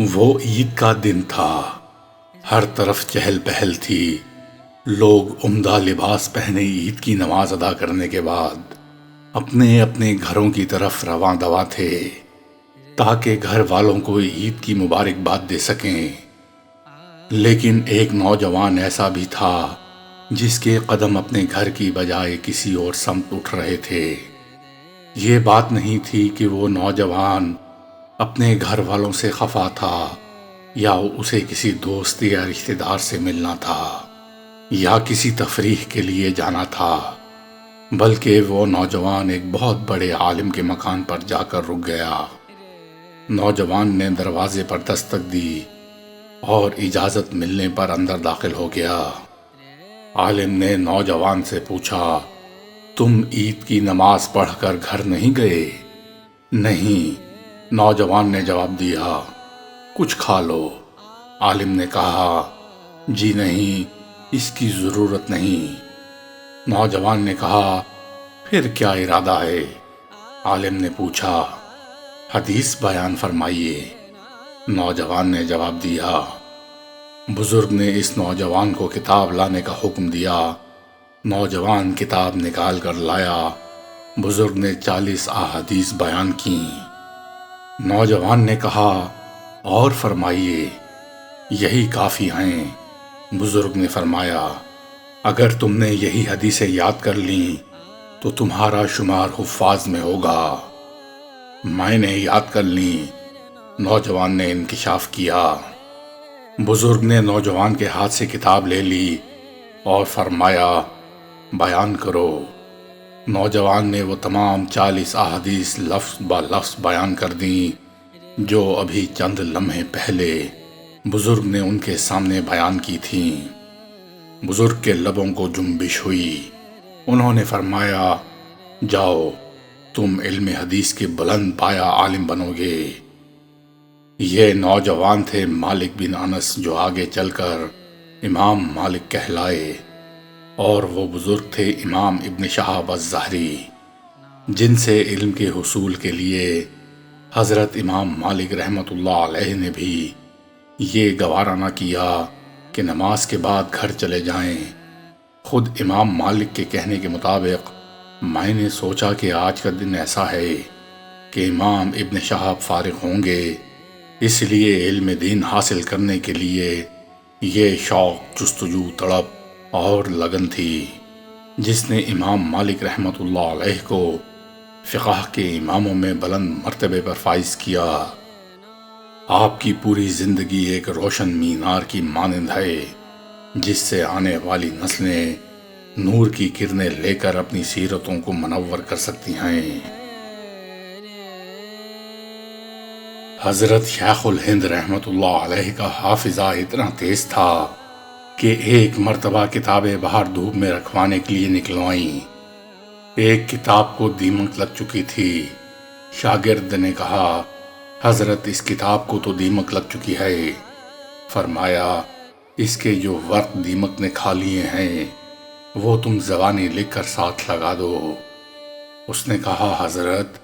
وہ عید کا دن تھا۔ ہر طرف چہل پہل تھی۔ لوگ عمدہ لباس پہنے عید کی نماز ادا کرنے کے بعد اپنے اپنے گھروں کی طرف رواں دواں تھے تاکہ گھر والوں کو عید کی مبارکباد دے سکیں۔ لیکن ایک نوجوان ایسا بھی تھا جس کے قدم اپنے گھر کی بجائے کسی اور سمت اٹھ رہے تھے۔ یہ بات نہیں تھی کہ وہ نوجوان اپنے گھر والوں سے خفا تھا یا اسے کسی دوست یا رشتہ دار سے ملنا تھا یا کسی تفریح کے لیے جانا تھا، بلکہ وہ نوجوان ایک بہت بڑے عالم کے مکان پر جا کر رک گیا۔ نوجوان نے دروازے پر دستک دی اور اجازت ملنے پر اندر داخل ہو گیا۔ عالم نے نوجوان سے پوچھا، تم عید کی نماز پڑھ کر گھر نہیں گئے؟ نہیں، نوجوان نے جواب دیا۔ کچھ کھا لو۔ عالم نے کہا، جی نہیں، اس کی ضرورت نہیں۔ نوجوان نے کہا، پھر کیا ارادہ ہے؟ عالم نے پوچھا، حدیث بیان فرمائیے۔ نوجوان نے جواب دیا۔ بزرگ نے اس نوجوان کو کتاب لانے کا حکم دیا۔ نوجوان کتاب نکال کر لایا۔ بزرگ نے 40 احادیث بیان کیں۔ نوجوان نے کہا، اور فرمائیے۔ یہی کافی ہیں۔ بزرگ نے فرمایا، اگر تم نے یہی حدیثیں یاد کر لیں تو تمہارا شمار حفاظ میں ہوگا۔ میں نے یاد کر لیں، نوجوان نے انکشاف کیا۔ بزرگ نے نوجوان کے ہاتھ سے کتاب لے لی اور فرمایا، بیان کرو۔ نوجوان نے وہ تمام 40 احادیث لفظ بہ لفظ بیان کر دیں جو ابھی چند لمحے پہلے بزرگ نے ان کے سامنے بیان کی تھیں۔ بزرگ کے لبوں کو جنبش ہوئی۔ انہوں نے فرمایا، جاؤ، تم علم حدیث کے بلند پایا عالم بنو گے۔ یہ نوجوان تھے مالک بن انس، جو آگے چل کر امام مالک کہلائے، اور وہ بزرگ تھے امام ابن شہاب الزہری، جن سے علم کے حصول کے لیے حضرت امام مالک رحمۃ اللہ علیہ نے بھی یہ گوارا نہ کیا کہ نماز کے بعد گھر چلے جائیں۔ خود امام مالک کے کہنے کے مطابق میں نے سوچا کہ آج کا دن ایسا ہے کہ امام ابن شہاب فارغ ہوں گے، اس لیے علم دین حاصل کرنے کے لیے یہ شوق، جستجو، تڑپ اور لگن تھی جس نے امام مالک رحمۃ اللہ علیہ کو فقہ کے اماموں میں بلند مرتبے پر فائز کیا۔ آپ کی پوری زندگی ایک روشن مینار کی مانند ہے جس سے آنے والی نسلیں نور کی کرنیں لے کر اپنی سیرتوں کو منور کر سکتی ہیں۔ حضرت شیخ الہند رحمۃ اللہ علیہ کا حافظہ اتنا تیز تھا کہ ایک مرتبہ کتابیں باہر دھوپ میں رکھوانے کے لیے نکلوائیں۔ ایک کتاب کو دیمک لگ چکی تھی۔ شاگرد نے کہا، حضرت اس کتاب کو تو دیمک لگ چکی ہے۔ فرمایا، اس کے جو ورق دیمک نے کھا لیے ہیں وہ تم زبانی لکھ کر ساتھ لگا دو۔ اس نے کہا، حضرت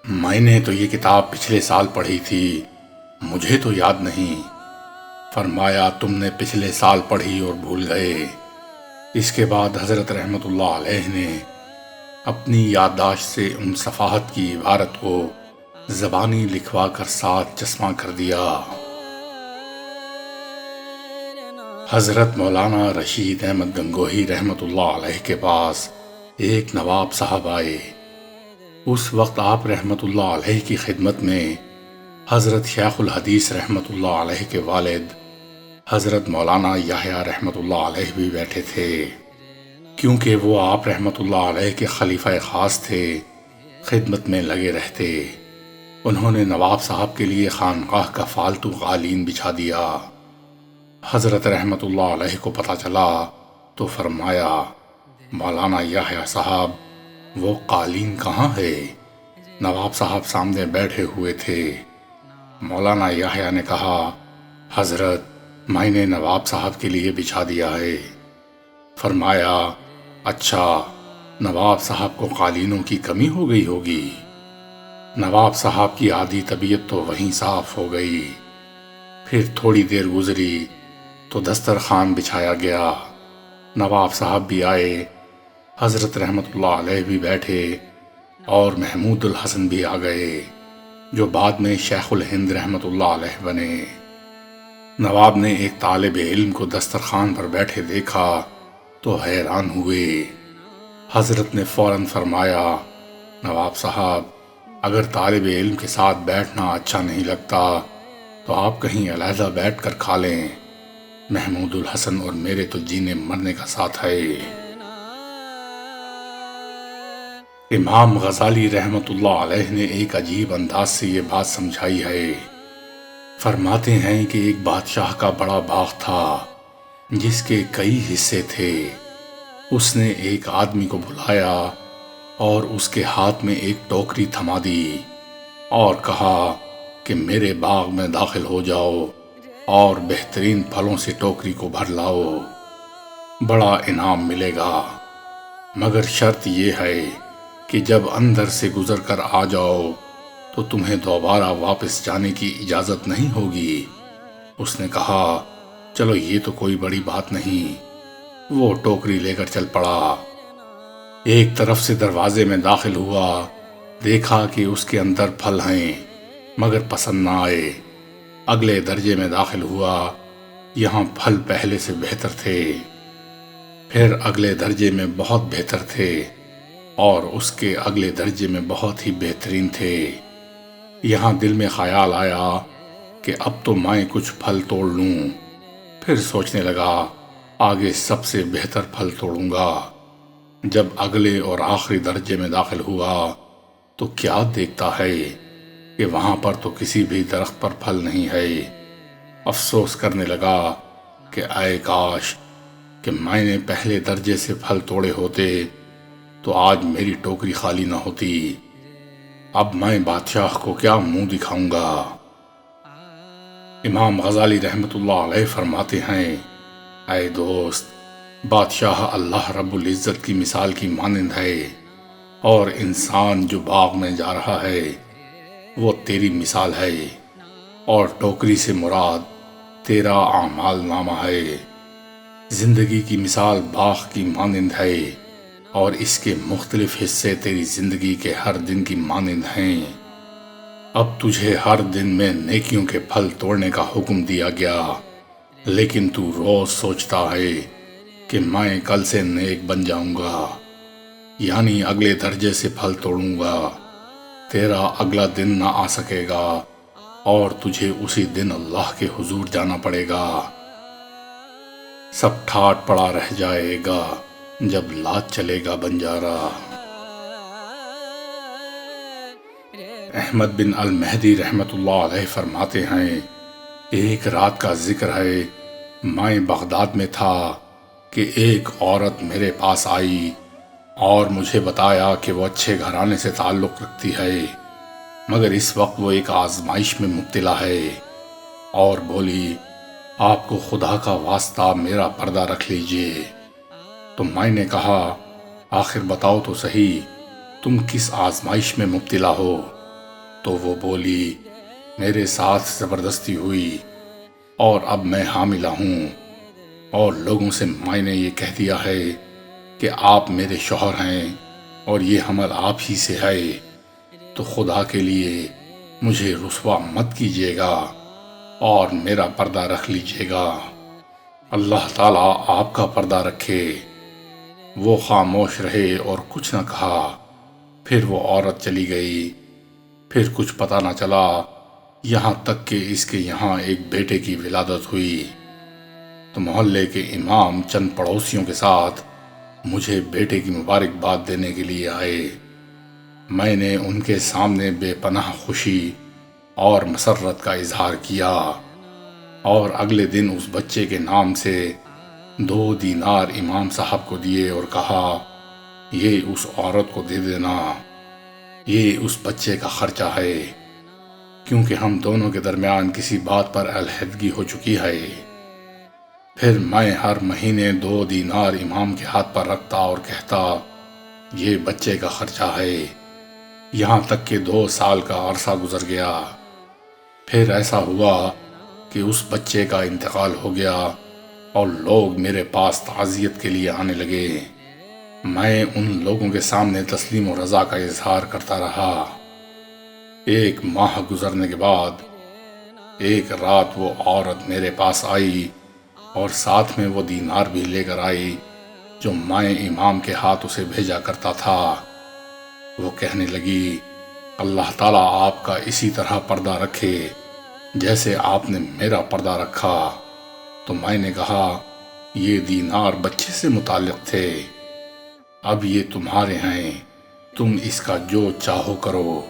میں نے تو یہ کتاب پچھلے سال پڑھی تھی، مجھے تو یاد نہیں۔ فرمایا، تم نے پچھلے سال پڑھی اور بھول گئے۔ اس کے بعد حضرت رحمۃ اللہ علیہ نے اپنی یادداشت سے ان صفحات کی عبارت کو زبانی لکھوا کر ساتھ چسپاں کر دیا۔ حضرت مولانا رشید احمد گنگوہی رحمۃ اللہ علیہ کے پاس ایک نواب صاحب آئے۔ اس وقت آپ رحمۃ اللہ علیہ کی خدمت میں حضرت شیخ الحدیث رحمۃ اللہ علیہ کے والد حضرت مولانا یحییٰ رحمۃ اللہ علیہ بھی بیٹھے تھے، کیونکہ وہ آپ رحمۃ اللہ علیہ کے خلیفہ خاص تھے، خدمت میں لگے رہتے۔ انہوں نے نواب صاحب کے لیے خانقاہ کا فالتو قالین بچھا دیا۔ حضرت رحمۃ اللہ علیہ کو پتہ چلا تو فرمایا، مولانا یحییٰ صاحب، وہ قالین کہاں ہے؟ نواب صاحب سامنے بیٹھے ہوئے تھے۔ مولانا یحییٰ نے کہا، حضرت میں نے نواب صاحب کے لیے بچھا دیا ہے۔ فرمایا، اچھا، نواب صاحب کو قالینوں کی کمی ہو گئی ہوگی۔ نواب صاحب کی عادی طبیعت تو وہیں صاف ہو گئی۔ پھر تھوڑی دیر گزری تو دسترخوان بچھایا گیا، نواب صاحب بھی آئے، حضرت رحمت اللہ علیہ بھی بیٹھے اور محمود الحسن بھی آ گئے جو بعد میں شیخ الہند رحمت اللہ علیہ بنے۔ نواب نے ایک طالب علم کو دسترخوان پر بیٹھے دیکھا تو حیران ہوئے۔ حضرت نے فوراً فرمایا، نواب صاحب، اگر طالب علم کے ساتھ بیٹھنا اچھا نہیں لگتا تو آپ کہیں علیحدہ بیٹھ کر کھا لیں، محمود الحسن اور میرے تو جینے مرنے کا ساتھ ہے۔ امام غزالی رحمت اللہ علیہ نے ایک عجیب انداز سے یہ بات سمجھائی ہے۔ فرماتے ہیں کہ ایک بادشاہ کا بڑا باغ تھا جس کے کئی حصے تھے۔ اس نے ایک آدمی کو بلایا اور اس کے ہاتھ میں ایک ٹوکری تھما دی اور کہا کہ میرے باغ میں داخل ہو جاؤ اور بہترین پھلوں سے ٹوکری کو بھر لاؤ، بڑا انعام ملے گا، مگر شرط یہ ہے کہ جب اندر سے گزر کر آ جاؤ تو تمہیں دوبارہ واپس جانے کی اجازت نہیں ہوگی۔ اس نے کہا، چلو یہ تو کوئی بڑی بات نہیں۔ وہ ٹوکری لے کر چل پڑا، ایک طرف سے دروازے میں داخل ہوا، دیکھا کہ اس کے اندر پھل ہیں مگر پسند نہ آئے۔ اگلے درجے میں داخل ہوا، یہاں پھل پہلے سے بہتر تھے، پھر اگلے درجے میں بہت بہتر تھے اور اس کے اگلے درجے میں بہت ہی بہترین تھے۔ یہاں دل میں خیال آیا کہ اب تو میں کچھ پھل توڑ لوں، پھر سوچنے لگا آگے سب سے بہتر پھل توڑوں گا۔ جب اگلے اور آخری درجے میں داخل ہوا تو کیا دیکھتا ہے کہ وہاں پر تو کسی بھی درخت پر پھل نہیں ہے۔ افسوس کرنے لگا کہ اے کاش کہ میں نے پہلے درجے سے پھل توڑے ہوتے تو آج میری ٹوکری خالی نہ ہوتی۔ اب میں بادشاہ کو کیا منہ دکھاؤں گا۔ امام غزالی رحمت اللہ علیہ فرماتے ہیں، اے دوست، بادشاہ اللہ رب العزت کی مثال کی مانند ہے، اور انسان جو باغ میں جا رہا ہے وہ تیری مثال ہے، اور ٹوکری سے مراد تیرا اعمال نامہ ہے۔ زندگی کی مثال باغ کی مانند ہے اور اس کے مختلف حصے تیری زندگی کے ہر دن کی مانند ہیں۔ اب تجھے ہر دن میں نیکیوں کے پھل توڑنے کا حکم دیا گیا، لیکن تو روز سوچتا ہے کہ میں کل سے نیک بن جاؤں گا، یعنی اگلے درجے سے پھل توڑوں گا۔ تیرا اگلا دن نہ آ سکے گا اور تجھے اسی دن اللہ کے حضور جانا پڑے گا۔ سب ٹھاٹ پڑا رہ جائے گا جب لات چلے گا بنجارا۔ احمد بن المہدی رحمت اللہ علیہ فرماتے ہیں، ایک رات کا ذکر ہے، میں بغداد میں تھا کہ ایک عورت میرے پاس آئی اور مجھے بتایا کہ وہ اچھے گھرانے سے تعلق رکھتی ہے، مگر اس وقت وہ ایک آزمائش میں مبتلا ہے، اور بولی، آپ کو خدا کا واسطہ میرا پردہ رکھ لیجئے۔ تو میں نے کہا، آخر بتاؤ تو صحیح، تم کس آزمائش میں مبتلا ہو؟ تو وہ بولی، میرے ساتھ زبردستی ہوئی اور اب میں حاملہ ہوں، اور لوگوں سے میں نے یہ کہہ دیا ہے کہ آپ میرے شوہر ہیں اور یہ حمل آپ ہی سے ہے، تو خدا کے لیے مجھے رسوا مت کیجیے گا اور میرا پردہ رکھ لیجیے گا، اللہ تعالیٰ آپ کا پردہ رکھے۔ وہ خاموش رہے اور کچھ نہ کہا، پھر وہ عورت چلی گئی۔ پھر کچھ پتہ نہ چلا، یہاں تک کہ اس کے یہاں ایک بیٹے کی ولادت ہوئی، تو محلے کے امام چند پڑوسیوں کے ساتھ مجھے بیٹے کی مبارکباد دینے کے لیے آئے۔ میں نے ان کے سامنے بے پناہ خوشی اور مسرت کا اظہار کیا، اور اگلے دن اس بچے کے نام سے 2 دینار امام صاحب کو دیے اور کہا، یہ اس عورت کو دے دینا، یہ اس بچے کا خرچہ ہے، کیونکہ ہم دونوں کے درمیان کسی بات پر علیحدگی ہو چکی ہے۔ پھر میں ہر مہینے 2 دینار امام کے ہاتھ پر رکھتا اور کہتا، یہ بچے کا خرچہ ہے، یہاں تک کہ 2 سال کا عرصہ گزر گیا۔ پھر ایسا ہوا کہ اس بچے کا انتقال ہو گیا اور لوگ میرے پاس تعزیت کے لیے آنے لگے۔ میں ان لوگوں کے سامنے تسلیم و رضا کا اظہار کرتا رہا۔ 1 ماہ گزرنے کے بعد ایک رات وہ عورت میرے پاس آئی اور ساتھ میں وہ دینار بھی لے کر آئی جو میں امام کے ہاتھ اسے بھیجا کرتا تھا۔ وہ کہنے لگی، اللہ تعالیٰ آپ کا اسی طرح پردہ رکھے جیسے آپ نے میرا پردہ رکھا۔ تو میں نے کہا، یہ دینار بچے سے متعلق تھے، اب یہ تمہارے ہیں، تم اس کا جو چاہو کرو۔